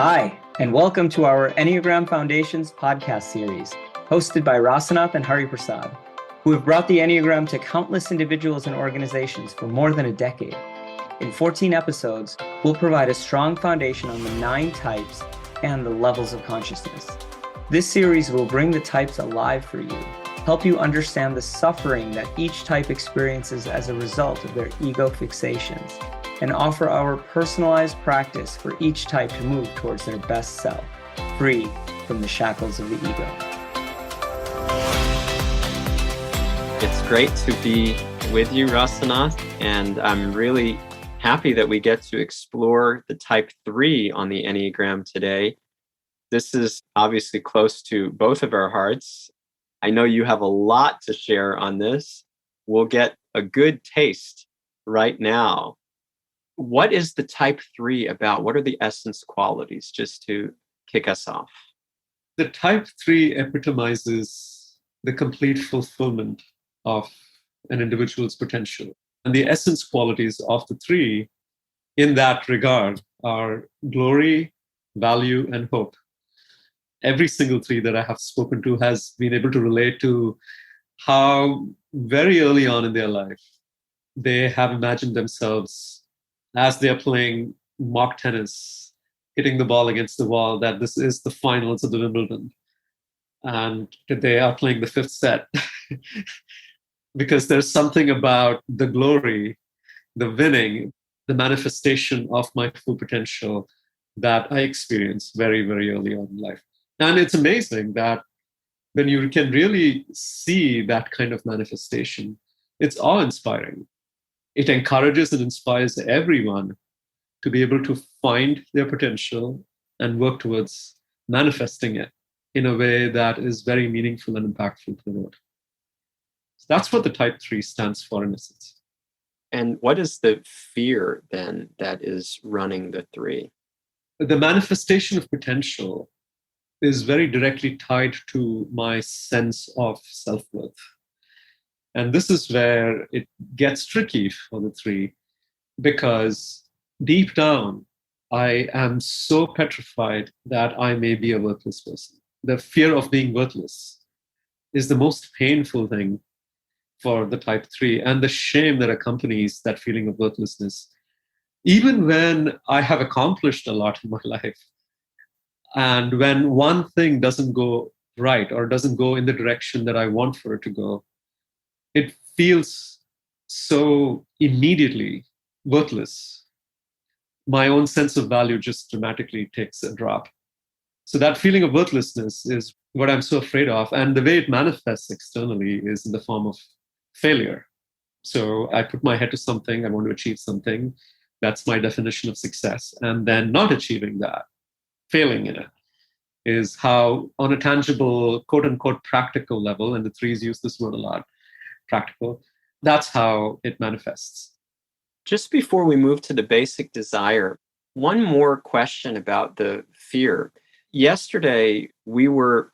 Hi, and welcome to our Enneagram Foundations podcast series, hosted by Rasanath and Hari Prasad, who have brought the Enneagram to countless individuals and organizations for more than a decade. In 14 episodes, we'll provide a strong foundation on the 9 types and the levels of consciousness. This series will bring the types alive for you, help you understand the suffering that each type experiences as a result of their ego fixations, and offer our personalized practice for each type to move towards their best self, free from the shackles of the ego. It's great to be with you, Rasanath, and I'm really happy that we get to explore the type 3 on the Enneagram today. This is obviously close to both of our hearts. I know you have a lot to share on this. We'll get a good taste right now. What is the type 3 about? What are the essence qualities, just to kick us off? The type 3 epitomizes the complete fulfillment of an individual's potential. And the essence qualities of the 3 in that regard are glory, value, and hope. Every single 3 that I have spoken to has been able to relate to how very early on in their life, they have imagined themselves as they're playing mock tennis, hitting the ball against the wall, that this is the finals of the Wimbledon. And they are playing the 5th set. Because there's something about the glory, the winning, the manifestation of my full potential that I experience very, very early on in life. And it's amazing that when you can really see that kind of manifestation, it's awe-inspiring. It encourages and inspires everyone to be able to find their potential and work towards manifesting it in a way that is very meaningful and impactful to the world. So that's what the type 3 stands for in essence. And what is the fear then that is running the 3? The manifestation of potential is very directly tied to my sense of self-worth. And this is where it gets tricky for the 3, because deep down, I am so petrified that I may be a worthless person. The fear of being worthless is the most painful thing for the type 3, and the shame that accompanies that feeling of worthlessness. Even when I have accomplished a lot in my life, and when one thing doesn't go right or doesn't go in the direction that I want for it to go, it feels so immediately worthless. My own sense of value just dramatically takes a drop. So that feeling of worthlessness is what I'm so afraid of. And the way it manifests externally is in the form of failure. So I put my head to something, I want to achieve something. That's my definition of success. And then not achieving that, failing in it, is how on a tangible, quote unquote, practical level, and the 3s use this word a lot, practical, that's how it manifests. Just before we move to the basic desire, one more question about the fear. Yesterday, we were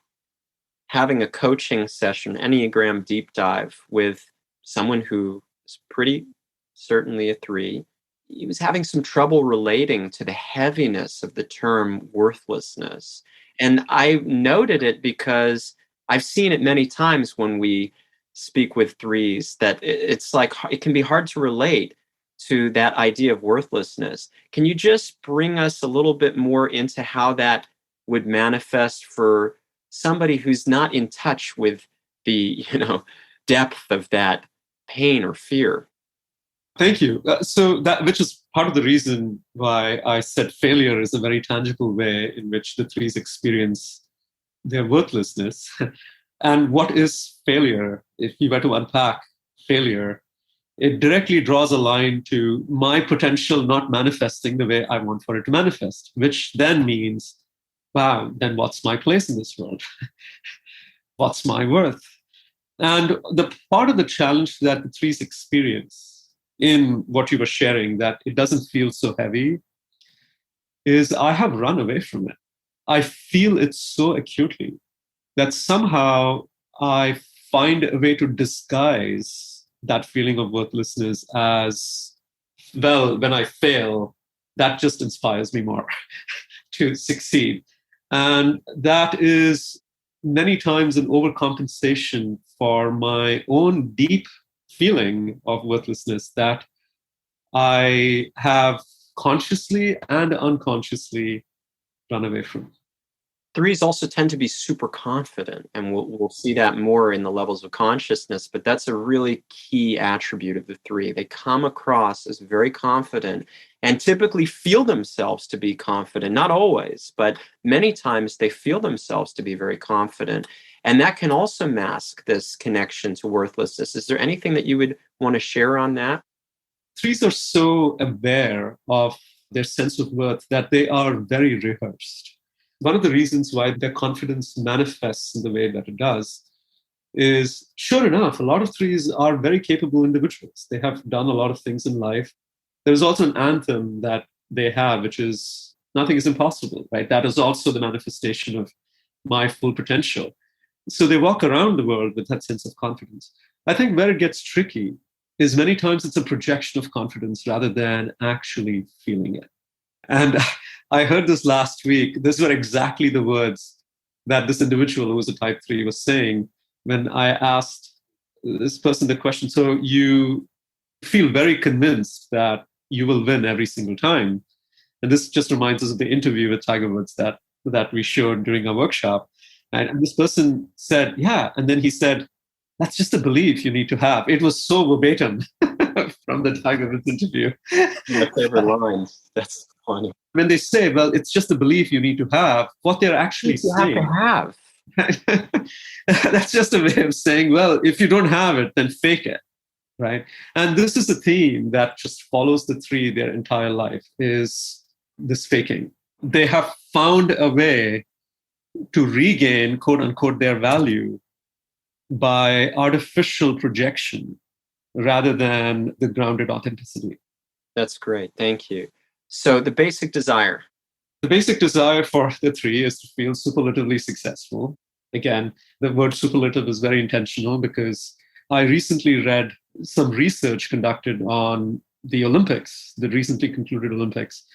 having a coaching session, Enneagram deep dive, with someone who is pretty certainly a 3. He was having some trouble relating to the heaviness of the term worthlessness. And I noted it because I've seen it many times when we speak with 3s, that it's like it can be hard to relate to that idea of worthlessness. Can you just bring us a little bit more into how that would manifest for somebody who's not in touch with the, depth of that pain or fear? Thank you. So that, which is part of the reason why I said failure is a very tangible way in which the 3s experience their worthlessness. And what is failure? If you were to unpack failure, it directly draws a line to my potential not manifesting the way I want for it to manifest, which then means, wow, then what's my place in this world? What's my worth? And the part of the challenge that the 3s experience in what you were sharing, that it doesn't feel so heavy, is I have run away from it. I feel it so acutely that somehow I find a way to disguise that feeling of worthlessness as, well, when I fail, that just inspires me more to succeed. And that is many times an overcompensation for my own deep feeling of worthlessness that I have consciously and unconsciously run away from. Threes also tend to be super confident, and we'll see that more in the levels of consciousness, but that's a really key attribute of the three. They come across as very confident and typically feel themselves to be confident, not always, but many times they feel themselves to be very confident. And that can also mask this connection to worthlessness. Is there anything that you would want to share on that? Threes are so aware of their sense of worth that they are very rehearsed. One of the reasons why their confidence manifests in the way that it does is, sure enough, a lot of threes are very capable individuals. They have done a lot of things in life. There's also an anthem that they have, which is nothing is impossible, right? That is also the manifestation of my full potential. So they walk around the world with that sense of confidence. I think where it gets tricky is many times it's a projection of confidence rather than actually feeling it. And I heard this last week. These were exactly the words that this individual who was a type 3 was saying when I asked this person the question, so you feel very convinced that you will win every single time. And this just reminds us of the interview with Tiger Woods that we showed during our workshop. And this person said, yeah. And then he said, that's just a belief you need to have. It was so verbatim from the Tiger Woods interview. My favorite lines. That's funny. When they say, well, it's just a belief you need to have, what they're actually saying. Have. That's just a way of saying, well, if you don't have it, then fake it, right? And this is a theme that just follows the three their entire life, is this faking. They have found a way to regain, quote unquote, their value by artificial projection rather than the grounded authenticity. That's great. Thank you. So the basic desire. The basic desire for the three is to feel superlatively successful. Again, the word superlative is very intentional because I recently read some research conducted on the Olympics, the recently concluded Olympics.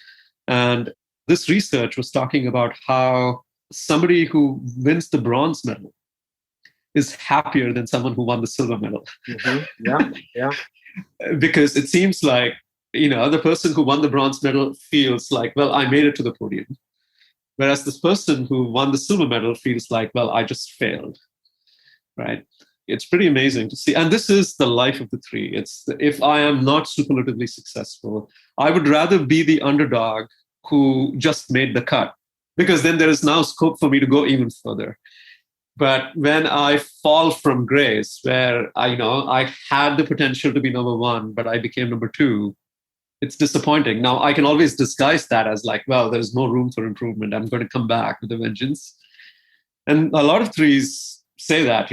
And this research was talking about how somebody who wins the bronze medal is happier than someone who won the silver medal. Mm-hmm. Yeah. Because it seems like, the person who won the bronze medal feels like, well, I made it to the podium. Whereas this person who won the silver medal feels like, well, I just failed, right? It's pretty amazing to see. And this is the life of the three. If I am not superlatively successful, I would rather be the underdog who just made the cut, because then there is now scope for me to go even further. But when I fall from grace, where I had the potential to be number one, but I became number two, it's disappointing. Now, I can always disguise that as like, well, there's no room for improvement. I'm going to come back with a vengeance. And a lot of threes say that,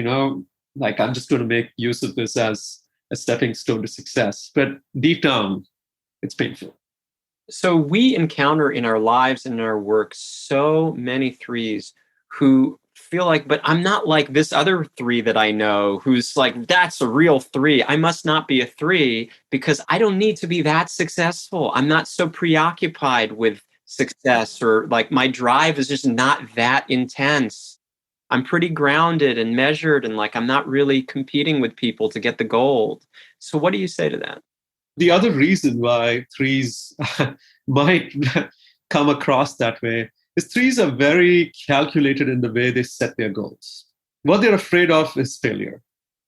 like, I'm just going to make use of this as a stepping stone to success. But deep down, it's painful. So we encounter in our lives and in our work so many threes who feel like, but I'm not like this other three that I know who's like, that's a real three. I must not be a three because I don't need to be that successful. I'm not so preoccupied with success, or like my drive is just not that intense. I'm pretty grounded and measured, and like I'm not really competing with people to get the gold. So what do you say to that? The other reason why threes might come across that way is threes are very calculated in the way they set their goals. What they're afraid of is failure.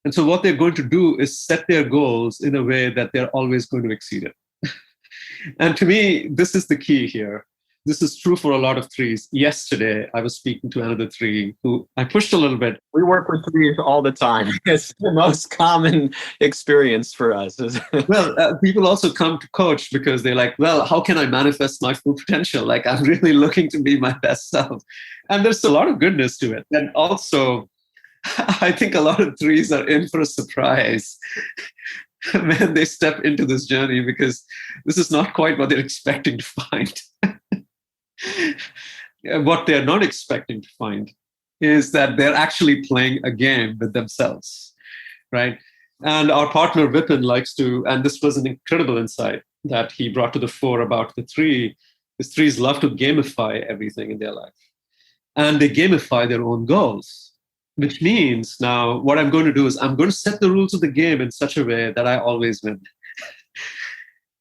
And so what they're going to do is set their goals in a way that they're always going to exceed it. And to me, this is the key here. This is true for a lot of threes. Yesterday, I was speaking to another three who I pushed a little bit. We work with threes all the time. It's the most common experience for us. Well, people also come to coach because they're like, well, how can I manifest my full potential? Like, I'm really looking to be my best self. And there's a lot of goodness to it. And also, I think a lot of threes are in for a surprise when they step into this journey, because this is not quite what they're expecting to find. What they're not expecting to find is that they're actually playing a game with themselves, right? And our partner Vipin likes to, and this was an incredible insight that he brought to the fore about the three, The threes love to gamify everything in their life. And they gamify their own goals, which means now what I'm going to do is I'm going to set the rules of the game in such a way that I always win.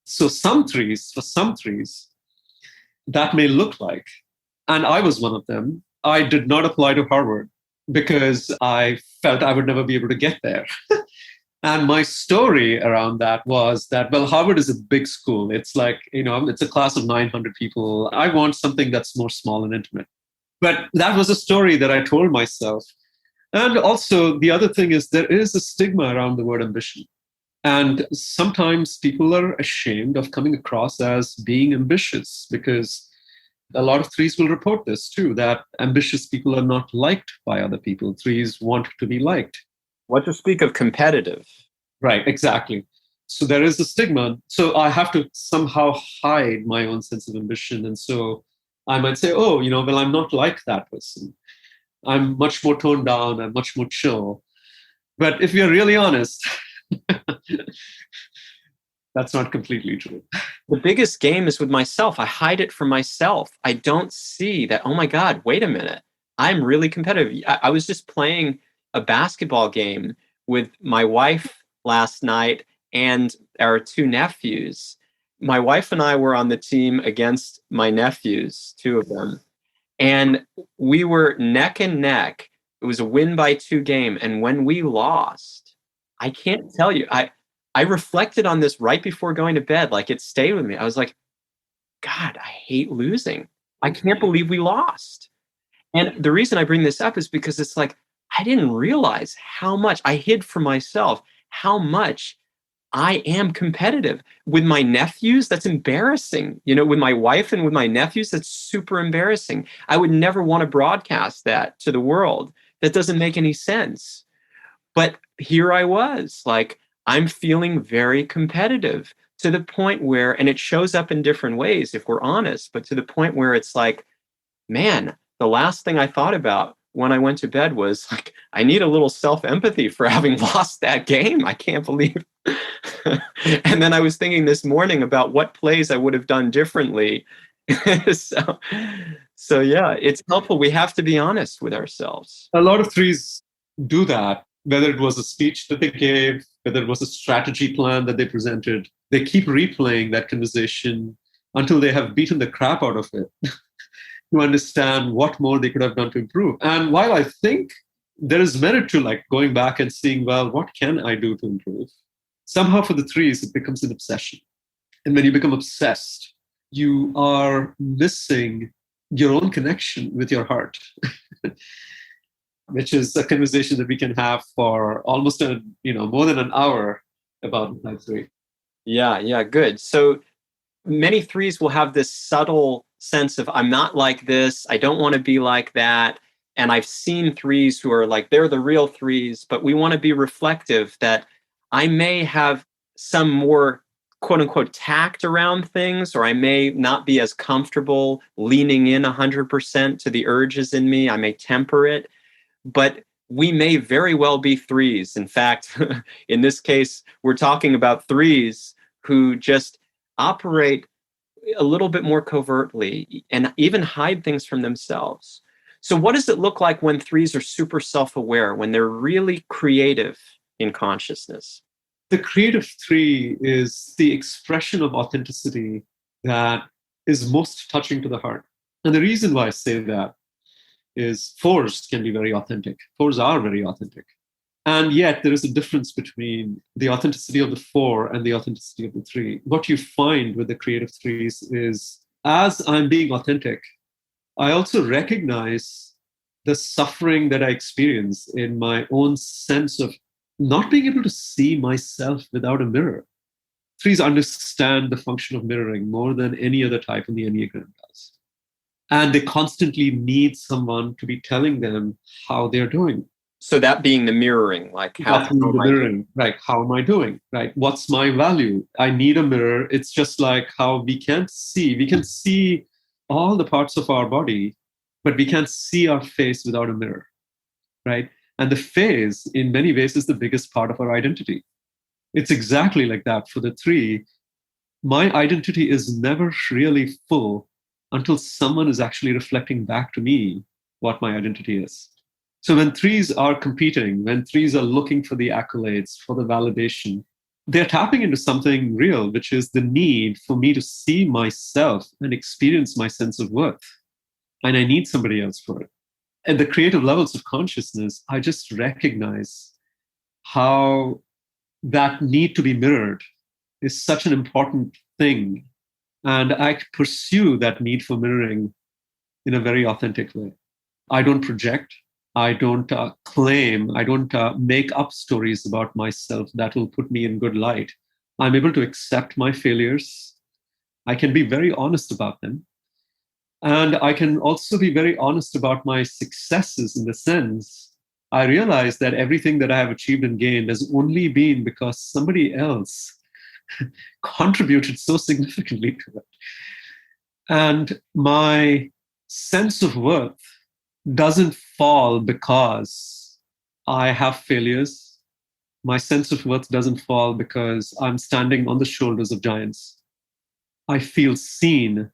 So for some threes, that may look like, and I was one of them, I did not apply to Harvard because I felt I would never be able to get there. And my story around that was that, well, Harvard is a big school. It's like, it's a class of 900 people. I want something that's more small and intimate. But that was a story that I told myself. And also, the other thing is there is a stigma around the word ambition. And sometimes people are ashamed of coming across as being ambitious because a lot of threes will report this too, that ambitious people are not liked by other people. Threes want to be liked. What to speak of competitive? Right, exactly. So there is a stigma. So I have to somehow hide my own sense of ambition. And so I might say, oh, well, I'm not like that person. I'm much more toned down. I'm much more chill. But if you're really honest, that's not completely true. The biggest game is with myself. I hide it from myself. I don't see that, oh my God, wait a minute. I'm really competitive. I was just playing a basketball game with my wife last night and our two nephews. My wife and I were on the team against my nephews, two of them. And we were neck and neck. It was a win by 2 game. And when we lost, I can't tell you, I reflected on this right before going to bed. Like, it stayed with me. I was like, God, I hate losing. I can't believe we lost. And the reason I bring this up is because it's like, I didn't realize how much I hid from myself, how much I am competitive. With my nephews, that's embarrassing. With my wife and with my nephews, that's super embarrassing. I would never want to broadcast that to the world. That doesn't make any sense. But here I was, like, I'm feeling very competitive to the point where, and it shows up in different ways if we're honest, but to the point where it's like, man, the last thing I thought about when I went to bed was like, I need a little self-empathy for having lost that game. I can't believe. And then I was thinking this morning about what plays I would have done differently. So yeah, it's helpful. We have to be honest with ourselves. A lot of threes do that, whether it was a speech that they gave, whether it was a strategy plan that they presented. They keep replaying that conversation until they have beaten the crap out of it to understand what more they could have done to improve. And while I think there is merit to like going back and seeing, well, what can I do to improve? Somehow for the threes, it becomes an obsession. And when you become obsessed, you are missing your own connection with your heart, which is a conversation that we can have for almost more than an hour about type 3. Yeah, good. So many threes will have this subtle sense of, I'm not like this, I don't want to be like that. And I've seen threes who are like, they're the real threes, but we want to be reflective that I may have some more quote unquote tact around things, or I may not be as comfortable leaning in 100% to the urges in me. I may temper it, but we may very well be threes. In fact, in this case, we're talking about threes who just operate a little bit more covertly and even hide things from themselves. So what does it look like when threes are super self-aware, when they're really creative in consciousness? The creative 3 is the expression of authenticity that is most touching to the heart. And the reason why I say that is 4s can be very authentic. 4s are very authentic. And yet there is a difference between the authenticity of the 4 and the authenticity of the 3. What you find with the creative 3s is, as I'm being authentic, I also recognize the suffering that I experience in my own sense of not being able to see myself without a mirror. 3s understand the function of mirroring more than any other type in the Enneagram does. And they constantly need someone to be telling them how they're doing. So that being the mirroring, like how am I doing? Right? How am I doing? Right? What's my value? I need a mirror. It's just like how we can see all the parts of our body, but we can't see our face without a mirror, right? And the face, in many ways, is the biggest part of our identity. It's exactly like that for the 3. My identity is never really full until someone is actually reflecting back to me what my identity is. So when threes are competing, when threes are looking for the accolades, for the validation, they're tapping into something real, which is the need for me to see myself and experience my sense of worth. And I need somebody else for it. At the creative levels of consciousness, I just recognize how that need to be mirrored is such an important thing. And I pursue that need for mirroring in a very authentic way. I don't project. I don't claim. I don't make up stories about myself that will put me in good light. I'm able to accept my failures. I can be very honest about them. And I can also be very honest about my successes, in the sense I realize that everything that I have achieved and gained has only been because somebody else contributed so significantly to it. And my sense of worth doesn't fall because I have failures. My sense of worth doesn't fall because I'm standing on the shoulders of giants. I feel seen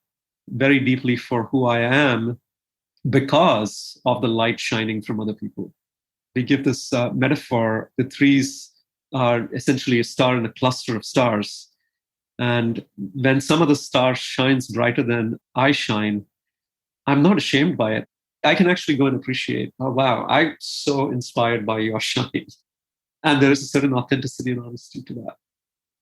very deeply for who I am because of the light shining from other people. We give this metaphor: the threes are essentially a star in a cluster of stars. And when some of the star shines brighter than I shine, I'm not ashamed by it. I can actually go and appreciate, oh, wow, I'm so inspired by your shine. And there is a certain authenticity and honesty to that.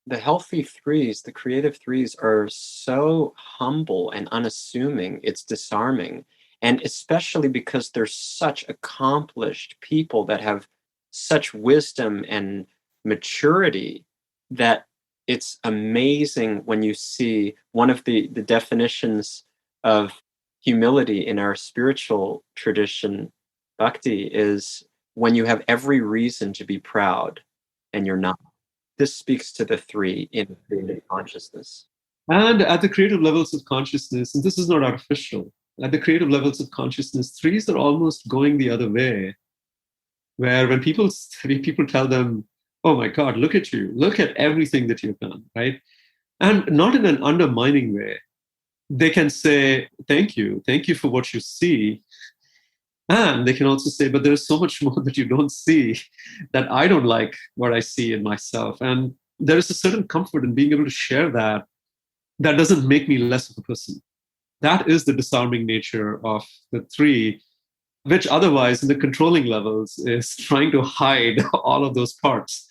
The healthy threes, the creative threes, are so humble and unassuming. It's disarming. And especially because they're such accomplished people that have such wisdom and maturity, that it's amazing when you see one of the definitions of humility in our spiritual tradition, bhakti, is when you have every reason to be proud and you're not. This speaks to the three in creative consciousness. And at the creative levels of consciousness, and this is not artificial, at the creative levels of consciousness, threes are almost going the other way, where when people tell them, oh my God, look at you, look at everything that you've done, right? And not in an undermining way. They can say, thank you for what you see. And they can also say, but there's so much more that you don't see, that I don't like what I see in myself. And there is a certain comfort in being able to share that. That doesn't make me less of a person. That is the disarming nature of the three, which otherwise in the controlling levels is trying to hide all of those parts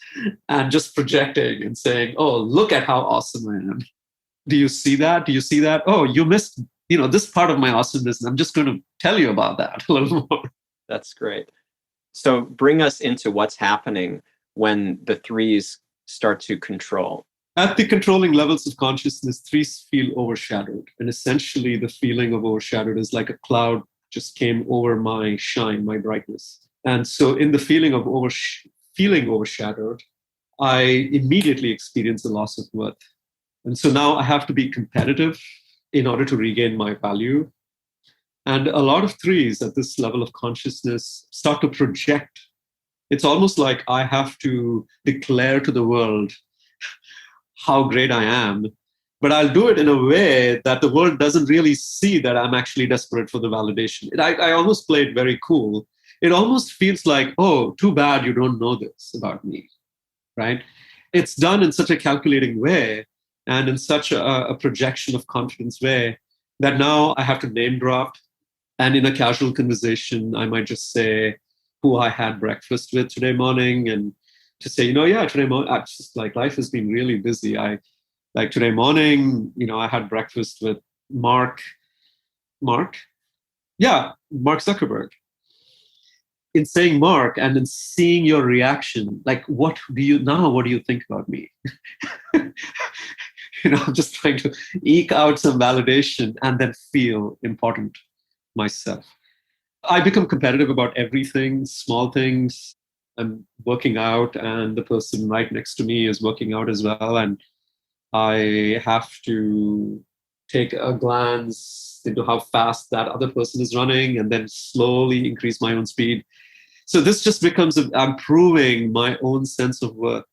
and just projecting and saying, oh, look at how awesome I am. Do you see that? Do you see that? Oh, you missed this part of my awesomeness, and I'm just going to tell you about that a little more. That's great. So bring us into what's happening when the threes start to control. At the controlling levels of consciousness, threes feel overshadowed. And essentially the feeling of overshadowed is like a cloud just came over my shine, my brightness. And so in the feeling of feeling overshadowed, I immediately experience a loss of worth. And so now I have to be competitive in order to regain my value. And a lot of threes at this level of consciousness start to project. It's almost like I have to declare to the world how great I am, but I'll do it in a way that the world doesn't really see that I'm actually desperate for the validation. I almost play it very cool. It almost feels like, oh, too bad you don't know this about me, right? It's done in such a calculating way and in such a projection of confidence way that now I have to name drop. And in a casual conversation, I might just say who I had breakfast with today morning, and to say, yeah, today morning, just like life has been really busy. Today morning, I had breakfast with Mark Zuckerberg. In saying Mark and in seeing your reaction, like, what do you think about me? I'm just trying to eke out some validation and then feel important myself. I become competitive about everything, small things. I'm working out and the person right next to me is working out as well. And I have to take a glance into how fast that other person is running and then slowly increase my own speed. So this just becomes, I'm proving my own sense of worth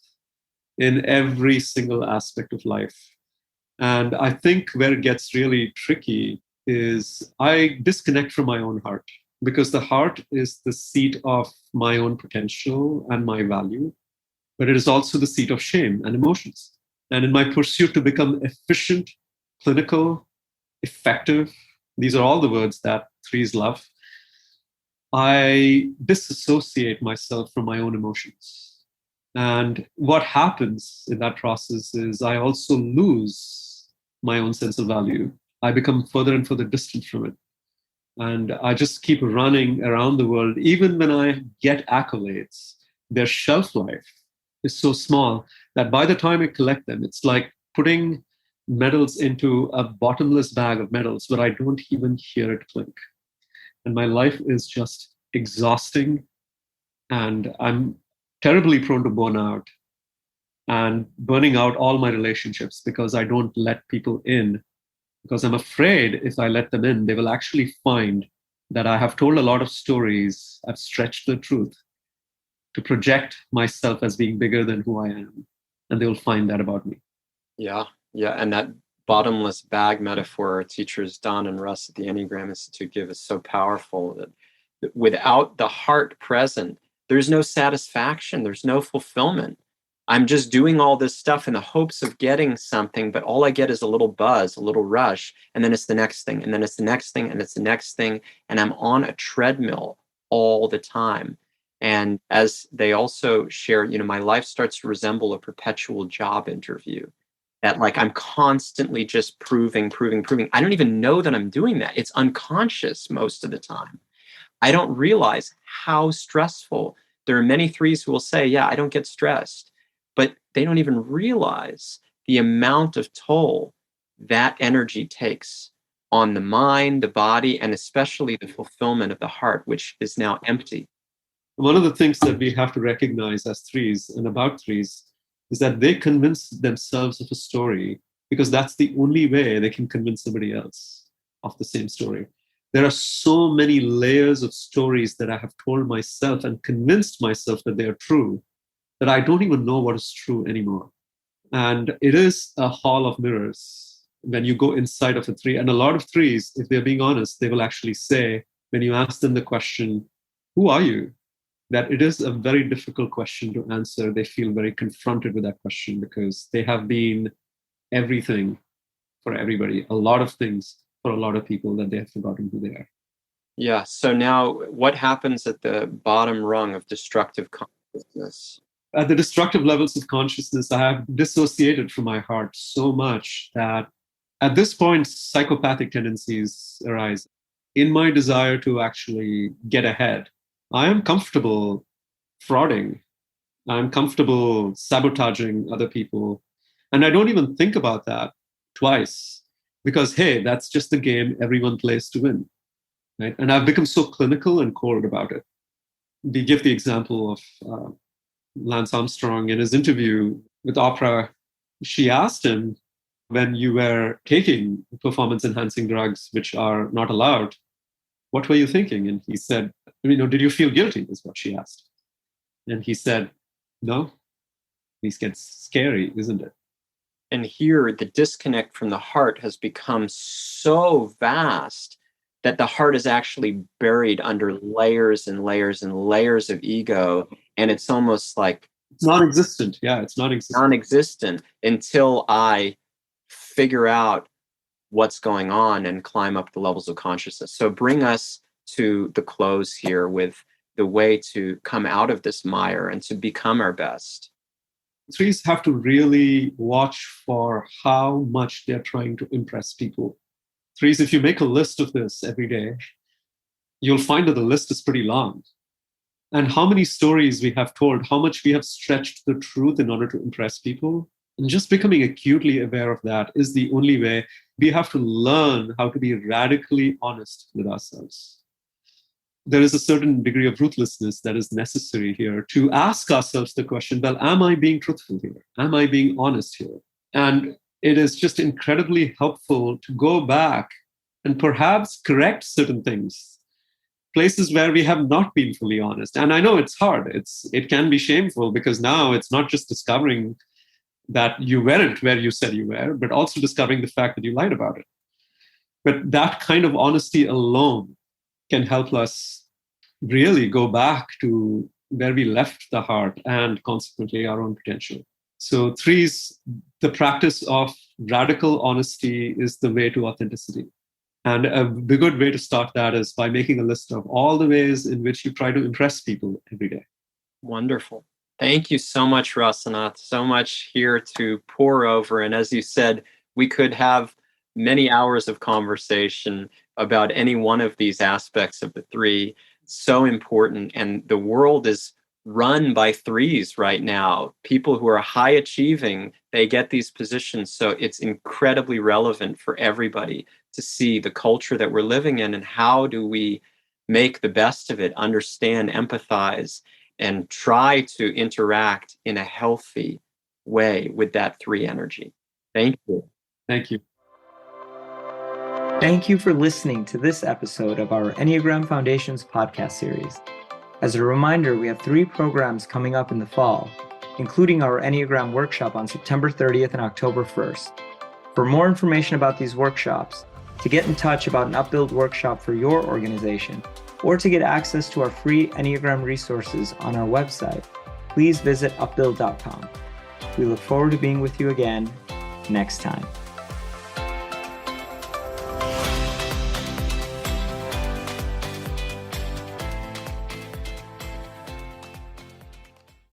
in every single aspect of life. And I think where it gets really tricky is I disconnect from my own heart, because the heart is the seat of my own potential and my value, but it is also the seat of shame and emotions. And in my pursuit to become efficient, clinical, effective, these are all the words that threes love, I disassociate myself from my own emotions. And what happens in that process is I also lose my own sense of value. I become further and further distant from it. And I just keep running around the world. Even when I get accolades, their shelf life is so small that by the time I collect them, it's like putting medals into a bottomless bag of medals where I don't even hear it clink. And my life is just exhausting. And I'm terribly prone to burnout and burning out all my relationships because I don't let people in, because I'm afraid if I let them in, they will actually find that I have told a lot of stories. I've stretched the truth to project myself as being bigger than who I am. And they will find that about me. Yeah. Yeah. And that bottomless bag metaphor our teachers Don and Russ at the Enneagram Institute give is so powerful that without the heart present, there's no satisfaction, there's no fulfillment. I'm just doing all this stuff in the hopes of getting something, but all I get is a little buzz, a little rush, and then it's the next thing, and then it's the next thing, and it's the next thing, and I'm on a treadmill all the time. And as they also share, my life starts to resemble a perpetual job interview. That like I'm constantly just proving. I don't even know that I'm doing that. It's unconscious most of the time. I don't realize how stressful. There are many threes who will say, yeah, I don't get stressed, but they don't even realize the amount of toll that energy takes on the mind, the body, and especially the fulfillment of the heart, which is now empty. One of the things that we have to recognize as threes and about threes is that they convince themselves of a story because that's the only way they can convince somebody else of the same story. There are so many layers of stories that I have told myself and convinced myself that they are true that I don't even know what is true anymore. And it is a hall of mirrors when you go inside of a three. And a lot of threes, if they're being honest, they will actually say, when you ask them the question, who are you? That it is a very difficult question to answer. They feel very confronted with that question because they have been everything for everybody, a lot of things for a lot of people that they have forgotten who they are. Yeah. So now what happens at the bottom rung of destructive consciousness? At the destructive levels of consciousness, I have dissociated from my heart so much that at this point, psychopathic tendencies arise. In my desire to actually get ahead, I am comfortable frauding. I'm comfortable sabotaging other people. And I don't even think about that twice because, hey, that's just the game everyone plays to win. Right? And I've become so clinical and cold about it. We give the example of Lance Armstrong in his interview with Oprah. She asked him, when you were taking performance-enhancing drugs, which are not allowed, what were you thinking? And he said, did you feel guilty, is what she asked. And he said, no. This gets scary, isn't it? And here, the disconnect from the heart has become so vast that the heart is actually buried under layers and layers and layers of ego. And it's almost like... It's non-existent. Yeah, it's non-existent. Non-existent until I figure out what's going on and climb up the levels of consciousness. So bring us to the close here with the way to come out of this mire and to become our best. Threes have to really watch for how much they're trying to impress people. Threes, if you make a list of this every day, you'll find that the list is pretty long. And how many stories we have told, how much we have stretched the truth in order to impress people. And just becoming acutely aware of that is the only way. We have to learn how to be radically honest with ourselves. There is a certain degree of ruthlessness that is necessary here to ask ourselves the question, well, am I being truthful here? Am I being honest here? And it is just incredibly helpful to go back and perhaps correct certain things, places where we have not been fully honest. And I know it's hard. It can be shameful because now it's not just discovering that you weren't where you said you were, but also discovering the fact that you lied about it. But that kind of honesty alone can help us really go back to where we left the heart and consequently our own potential. So 3 is the practice of radical honesty is the way to authenticity. And the good way to start that is by making a list of all the ways in which you try to impress people every day. Wonderful. Thank you so much, Rasanath. So much here to pour over. And as you said, we could have many hours of conversation about any one of these aspects of the 3. So important. And the world is run by 3s right now. People who are high achieving, they get these positions. So it's incredibly relevant for everybody to see the culture that we're living in and how do we make the best of it, understand, empathize, and try to interact in a healthy way with that 3 energy. Thank you. Thank you. Thank you for listening to this episode of our Enneagram Foundations podcast series. As a reminder, we have 3 programs coming up in the fall, including our Enneagram workshop on September 30th and October 1st. For more information about these workshops, to get in touch about an Upbuild workshop for your organization, or to get access to our free Enneagram resources on our website, please visit upbuild.com. We look forward to being with you again next time.